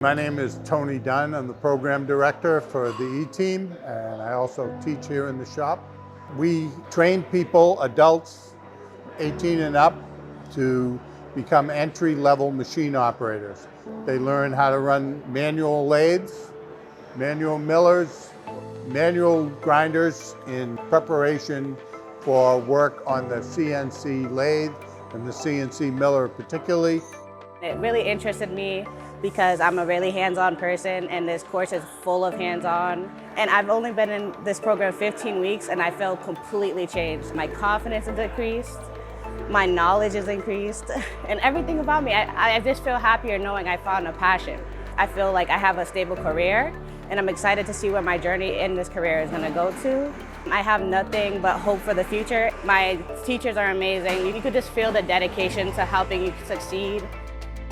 My name is Tony Dunn. I'm the program director for the E-Team, and I also teach here in the shop. We train people, adults 18 and up, to become entry-level machine operators. They learn how to run manual lathes, manual millers, manual grinders in preparation for work on the CNC lathe and the CNC miller particularly. It really interested me because I'm a really hands-on person, and this course is full of hands-on. And I've only been in this program 15 weeks and I feel completely changed. My confidence has increased, my knowledge has increased, and everything about me. I just feel happier knowing I found a passion. I feel like I have a stable career, and I'm excited to see where my journey in this career is going to go to. I have nothing but hope for the future. My teachers are amazing. You could just feel the dedication to helping you succeed.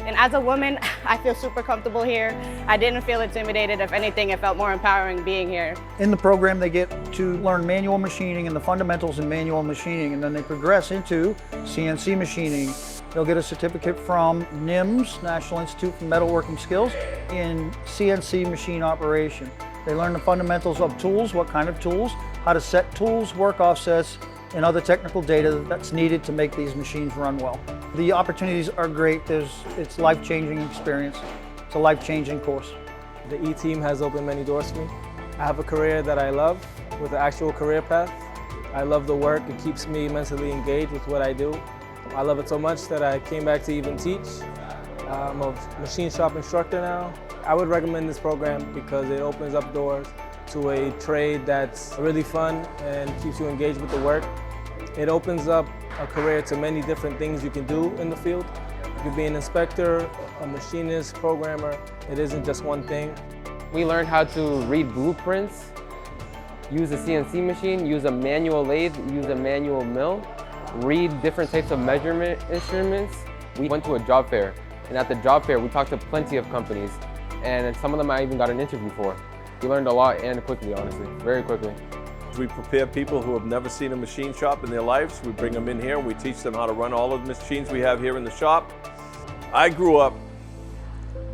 And as a woman, I feel super comfortable here. I didn't feel intimidated. If anything, it felt more empowering being here. In the program, they get to learn manual machining and the fundamentals in manual machining, and then they progress into CNC machining. They'll get a certificate from NIMS, National Institute for Metalworking Skills, in CNC machine operation. They learn the fundamentals of tools, what kind of tools, how to set tools, work offsets, and other technical data that's needed to make these machines run well. The opportunities are great. It's a life-changing experience. It's a life-changing course. The E-Team has opened many doors for me. I have a career that I love with an actual career path. I love the work. It keeps me mentally engaged with what I do. I love it so much that I came back to even teach. I'm a machine shop instructor now. I would recommend this program because it opens up doors to a trade that's really fun and keeps you engaged with the work. It opens up a career to many different things you can do in the field. You could be an inspector, a machinist, programmer. It isn't just one thing. We learned how to read blueprints, use a CNC machine, use a manual lathe, use a manual mill, read different types of measurement instruments. We went to a job fair, and at the job fair we talked to plenty of companies, and some of them I even got an interview for. We learned a lot, and quickly, honestly, very quickly. We prepare people who have never seen a machine shop in their lives. We bring them in here and we teach them how to run all of the machines we have here in the shop. I grew up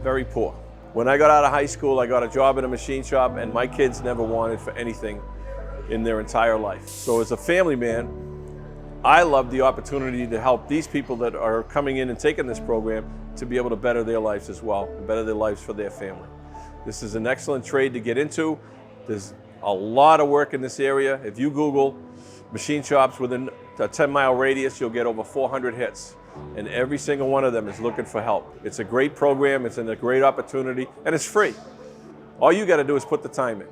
very poor. When I got out of high school, I got a job in a machine shop, and my kids never wanted for anything in their entire life. So as a family man, I love the opportunity to help these people that are coming in and taking this program to be able to better their lives as well, and better their lives for their family. This is an excellent trade to get into. There's a lot of work in this area. If you Google machine shops within a 10-mile radius, you'll get over 400 hits. And every single one of them is looking for help. It's a great program, it's a great opportunity, and it's free. All you gotta do is put the time in.